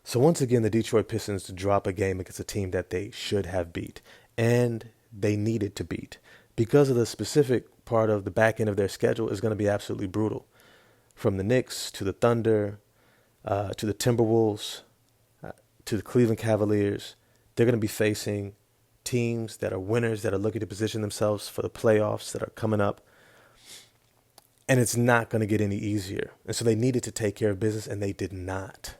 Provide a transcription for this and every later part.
So once again, the Detroit Pistons drop a game against a team that they should have beat, and they needed to beat because of the specific part of the back end of their schedule is going to be absolutely brutal. From the Knicks to the Thunder, to the Timberwolves, to the Cleveland Cavaliers, they're going to be facing teams that are winners that are looking to position themselves for the playoffs that are coming up. And it's not going to get any easier. And so they needed to take care of business, and they did not.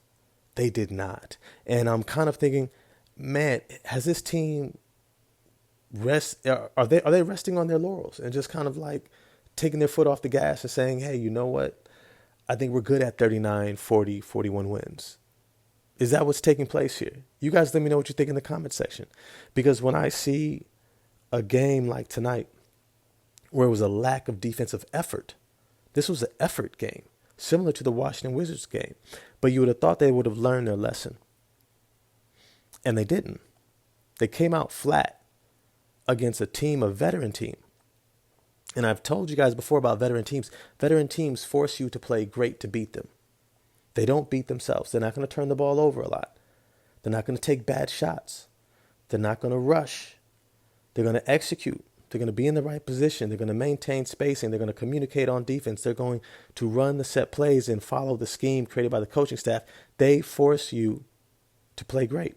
They did not. And I'm kind of thinking, man, has this team are they resting on their laurels and just kind of like taking their foot off the gas and saying, hey, you know what? I think we're good at 39, 40, 41 wins. Is that what's taking place here? You guys let me know what you think in the comment section. Because when I see a game like tonight where it was a lack of defensive effort, this was an effort game, similar to the Washington Wizards game. But you would have thought they would have learned their lesson. And they didn't. They came out flat against a veteran team. And I've told you guys before about veteran teams. Veteran teams force you to play great to beat them. They don't beat themselves. They're not going to turn the ball over a lot. They're not going to take bad shots. They're not going to rush. They're going to execute. They're going to be in the right position. They're going to maintain spacing. They're going to communicate on defense. They're going to run the set plays and follow the scheme created by the coaching staff. They force you to play great.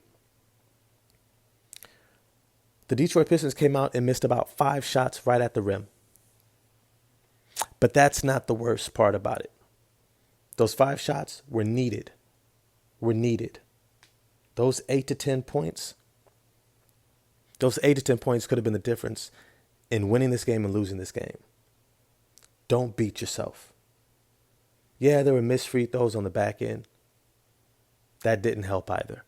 The Detroit Pistons came out and missed about 5 shots right at the rim. But that's not the worst part about it. Those 5 shots were needed. Those 8 to 10 points, could have been the difference in winning this game and losing this game. Don't beat yourself. Yeah, there were missed free throws on the back end. That didn't help either.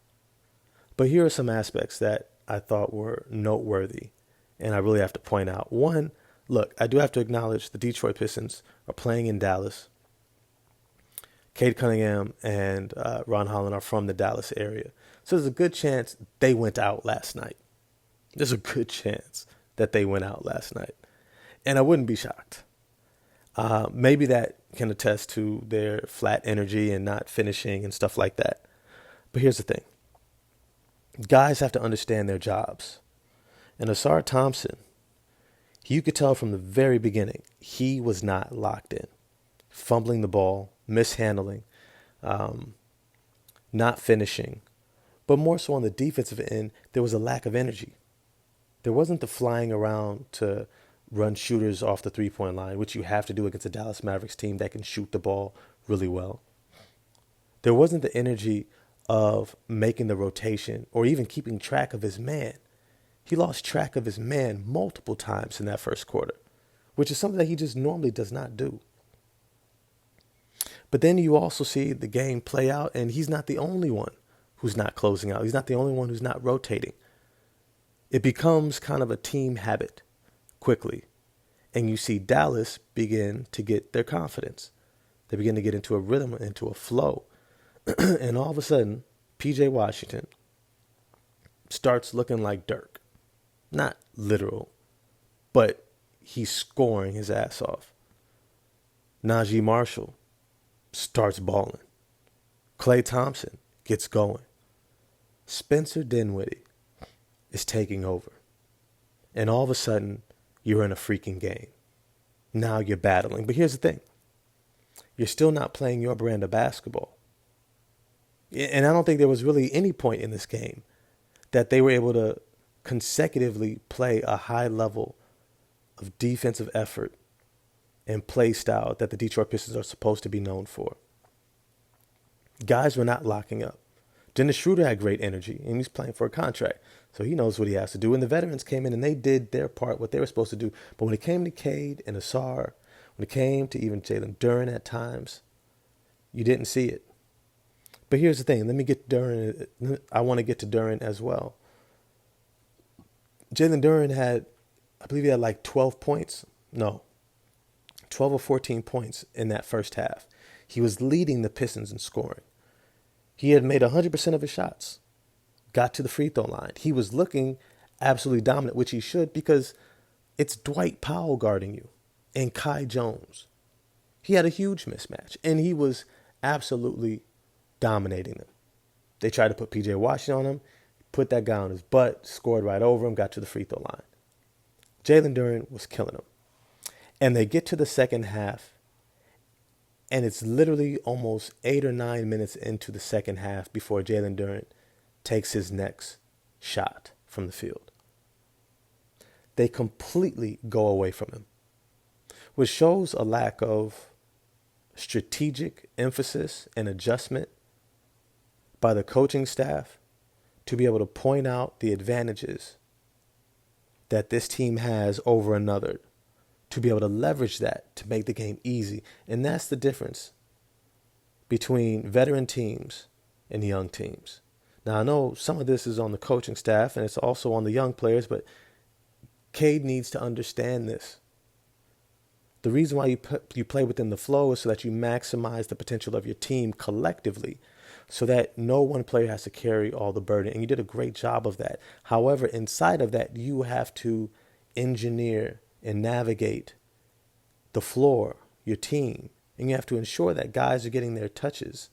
But here are some aspects that I thought were noteworthy, and I really have to point out. One, look, I do have to acknowledge the Detroit Pistons are playing in Dallas. Cade Cunningham and Ron Holland are from the Dallas area. So there's a good chance they went out last night. There's a good chance that they went out last night. And I wouldn't be shocked. Maybe that can attest to their flat energy and not finishing and stuff like that. But here's the thing. Guys have to understand their jobs. And Asar Thompson, you could tell from the very beginning, he was not locked in. Fumbling the ball, mishandling, not finishing. But more so on the defensive end, there was a lack of energy. There wasn't the flying around to run shooters off the three-point line, which you have to do against a Dallas Mavericks team that can shoot the ball really well. There wasn't the energy of making the rotation or even keeping track of his man. He lost track of his man multiple times in that first quarter, which is something that he just normally does not do. But then you also see the game play out, and he's not the only one who's not closing out. He's not the only one who's not rotating. It becomes kind of a team habit quickly. And you see Dallas begin to get their confidence. They begin to get into a rhythm, into a flow. And all of a sudden, P.J. Washington starts looking like Dirk. Not literal, but he's scoring his ass off. Najee Marshall starts balling. Klay Thompson gets going. Spencer Dinwiddie is taking over. And all of a sudden, you're in a freaking game. Now you're battling. But here's the thing. You're still not playing your brand of basketball. And I don't think there was really any point in this game that they were able to consecutively play a high level of defensive effort and play style that the Detroit Pistons are supposed to be known for. Guys were not locking up. Dennis Schroeder had great energy, and he's playing for a contract, so he knows what he has to do. And the veterans came in, and they did their part, what they were supposed to do. But when it came to Cade and Asar, when it came to even Jalen Duren at times, you didn't see it. But here's the thing. Let me get Duren. I want to get to Duren as well. Jalen Duren I believe he had like 12 points. No, 12 or 14 points in that first half. He was leading the Pistons in scoring. He had made 100% of his shots, got to the free throw line. He was looking absolutely dominant, which he should, because it's Dwight Powell guarding you and Kai Jones. He had a huge mismatch, and he was absolutely dominating them. They tried to put PJ Washington on him, put that guy on his butt, scored right over him, got to the free throw line. Jalen Duren was killing him. And they get to the second half, and it's literally almost 8 or 9 minutes into the second half before Jalen Duren takes his next shot from the field. They completely go away from him, which shows a lack of strategic emphasis and adjustment by the coaching staff to be able to point out the advantages that this team has over another, to be able to leverage that to make the game easy. And that's the difference between veteran teams and young teams. Now, I know some of this is on the coaching staff and it's also on the young players, but Cade needs to understand this. The reason why you play within the flow is so that you maximize the potential of your team collectively, so that no one player has to carry all the burden. And you did a great job of that. However, inside of that, you have to engineer and navigate the floor, your team, and you have to ensure that guys are getting their touches.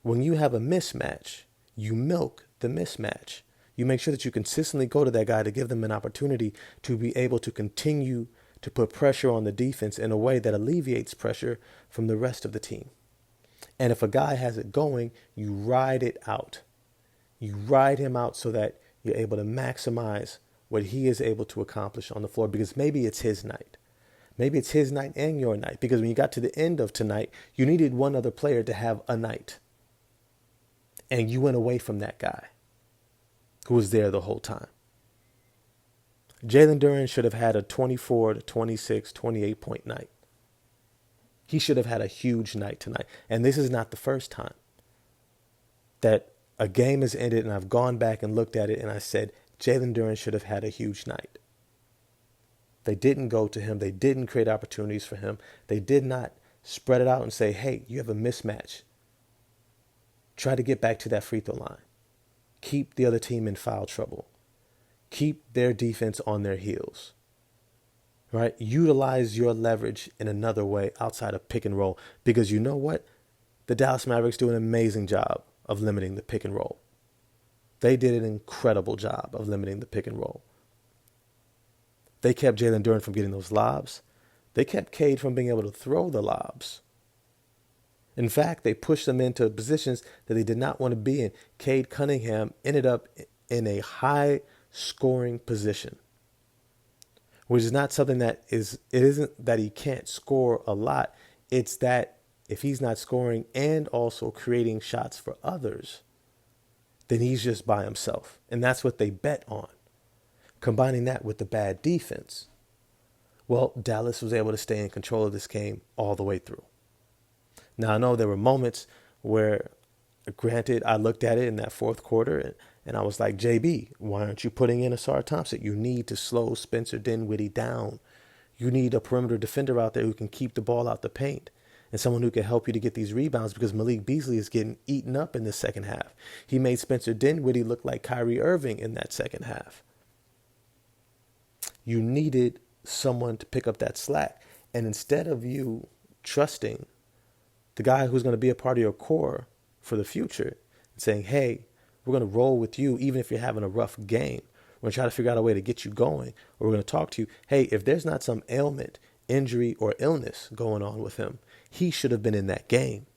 When you have a mismatch, you milk the mismatch. You make sure that you consistently go to that guy to give them an opportunity to be able to continue to put pressure on the defense in a way that alleviates pressure from the rest of the team. And if a guy has it going, you ride it out. You ride him out so that you're able to maximize what he is able to accomplish on the floor, because maybe it's his night. Maybe it's his night and your night, because when you got to the end of tonight, you needed one other player to have a night. And you went away from that guy who was there the whole time. Jalen Duren should have had a 24 to 26, 28 point night. He should have had a huge night tonight. And this is not the first time that a game has ended and I've gone back and looked at it and I said, Jalen Duren should have had a huge night. They didn't go to him. They didn't create opportunities for him. They did not spread it out and say, hey, you have a mismatch. Try to get back to that free throw line. Keep the other team in foul trouble. Keep their defense on their heels. Right? Utilize your leverage in another way outside of pick and roll. Because you know what? The Dallas Mavericks do an amazing job of limiting the pick and roll. They did an incredible job of limiting the pick and roll. They kept Jalen Duren from getting those lobs. They kept Cade from being able to throw the lobs. In fact, they pushed them into positions that they did not want to be in. Cade Cunningham ended up in a high-scoring position, which is not something that it isn't that he can't score a lot. It's that if he's not scoring and also creating shots for others, then he's just by himself. And that's what they bet on. Combining that with the bad defense, well, Dallas was able to stay in control of this game all the way through. Now, I know there were moments where, granted, I looked at it in that fourth quarter and I was like, JB, why aren't you putting in Asar Thompson? You need to slow Spencer Dinwiddie down. You need a perimeter defender out there who can keep the ball out the paint and someone who can help you to get these rebounds, because Malik Beasley is getting eaten up in the second half. He made Spencer Dinwiddie look like Kyrie Irving in that second half. You needed someone to pick up that slack. And instead of you trusting the guy who's going to be a part of your core for the future and saying, hey, we're going to roll with you even if you're having a rough game. We're going to try to figure out a way to get you going. Or we're going to talk to you. Hey, if there's not some ailment, injury, or illness going on with him, he should have been in that game.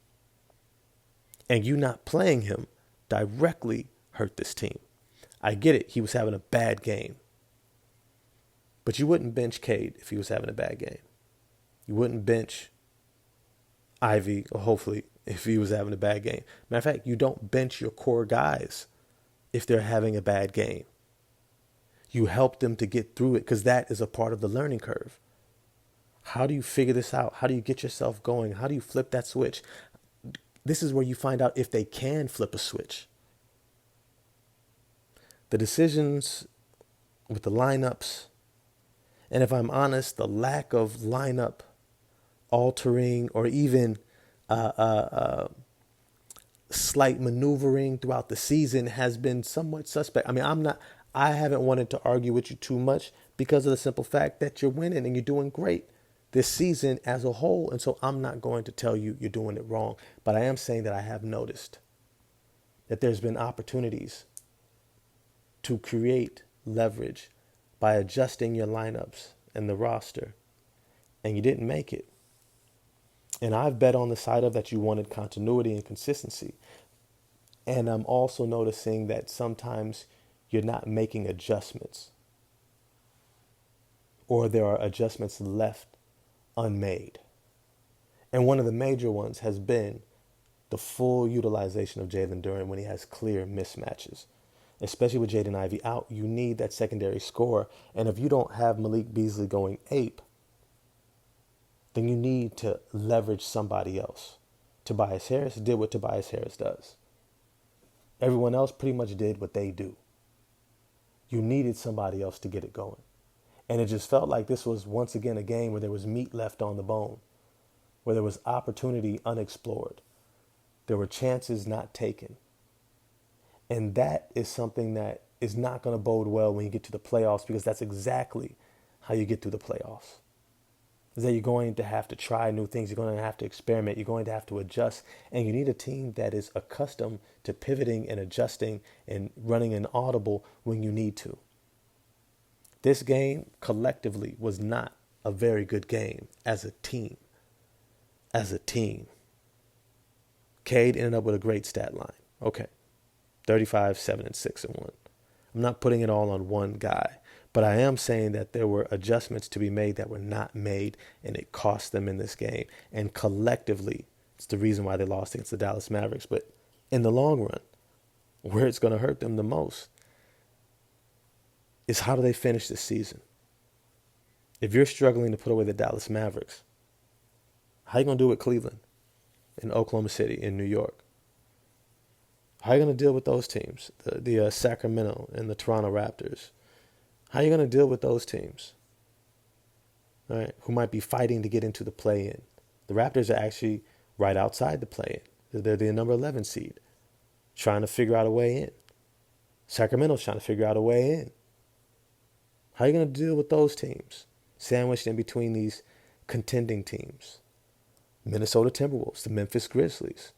And you not playing him directly hurt this team. I get it. He was having a bad game. But you wouldn't bench Cade if he was having a bad game. You wouldn't bench Ivy, or hopefully, if he was having a bad game. Matter of fact, you don't bench your core guys if they're having a bad game. You help them to get through it, because that is a part of the learning curve. How do you figure this out? How do you get yourself going? How do you flip that switch? This is where you find out if they can flip a switch. The decisions with the lineups, and if I'm honest, the lack of lineup altering or even slight maneuvering throughout the season has been somewhat suspect. I mean, I haven't wanted to argue with you too much because of the simple fact that you're winning and you're doing great this season as a whole. And so I'm not going to tell you you're doing it wrong, but I am saying that I have noticed that there's been opportunities to create leverage by adjusting your lineups and the roster, and you didn't make it. And I've bet on the side of that you wanted continuity and consistency. And I'm also noticing that sometimes you're not making adjustments, or there are adjustments left unmade. And one of the major ones has been the full utilization of Jalen Duren when he has clear mismatches. Especially with Jaden Ivey out, you need that secondary scorer. And if you don't have Malik Beasley going ape, then you need to leverage somebody else. Tobias Harris did what Tobias Harris does. Everyone else pretty much did what they do. You needed somebody else to get it going. And it just felt like this was once again a game where there was meat left on the bone, where there was opportunity unexplored. There were chances not taken. And that is something that is not going to bode well when you get to the playoffs, because that's exactly how you get through the playoffs. Is that you're going to have to try new things. You're going to have to experiment. You're going to have to adjust. And you need a team that is accustomed to pivoting and adjusting and running an audible when you need to. This game collectively was not a very good game as a team. As a team. Cade ended up with a great stat line. Okay. 35, 7, and 6, and 1. I'm not putting it all on one guy, but I am saying that there were adjustments to be made that were not made, and it cost them in this game. And collectively, it's the reason why they lost against the Dallas Mavericks. But in the long run, where it's going to hurt them the most is how do they finish this season? If you're struggling to put away the Dallas Mavericks, how are you going to do it with Cleveland, in Oklahoma City, in New York? How are you going to deal with those teams, the Sacramento and the Toronto Raptors? How are you going to deal with those teams, all right, who might be fighting to get into the play-in? The Raptors are actually right outside the play-in. They're the number 11 seed, trying to figure out a way in. Sacramento's trying to figure out a way in. How are you going to deal with those teams, sandwiched in between these contending teams? Minnesota Timberwolves, the Memphis Grizzlies.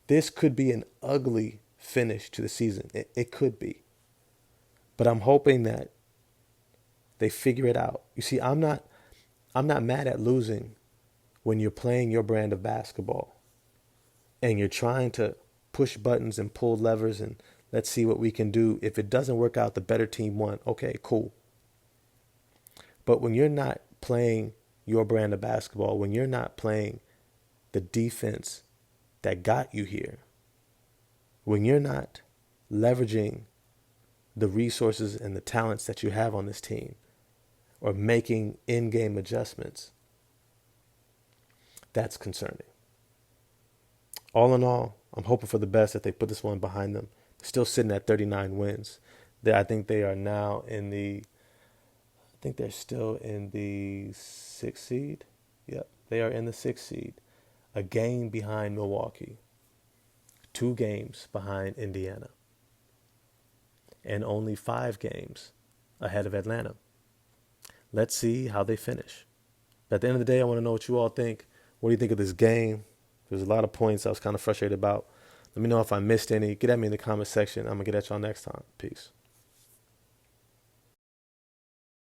This could be an ugly finish to the season. It could be. But I'm hoping that they figure it out. You see, I'm not mad at losing when you're playing your brand of basketball and you're trying to push buttons and pull levers and let's see what we can do. If it doesn't work out, the better team won. Okay, cool. But when you're not playing your brand of basketball, when you're not playing the defense that got you here, when you're not leveraging the resources and the talents that you have on this team or making in-game adjustments, that's concerning. All in all, I'm hoping for the best that they put this one behind them. They're still sitting at 39 wins. I think they are now they're still in the 6th seed. Yep, they are in the 6th seed. A game behind Milwaukee, 2 games behind Indiana, and only 5 games ahead of Atlanta. Let's see how they finish. But at the end of the day, I want to know what you all think. What do you think of this game? There's a lot of points I was kind of frustrated about. Let me know if I missed any. Get at me in the comment section. I'm going to get at y'all next time. Peace.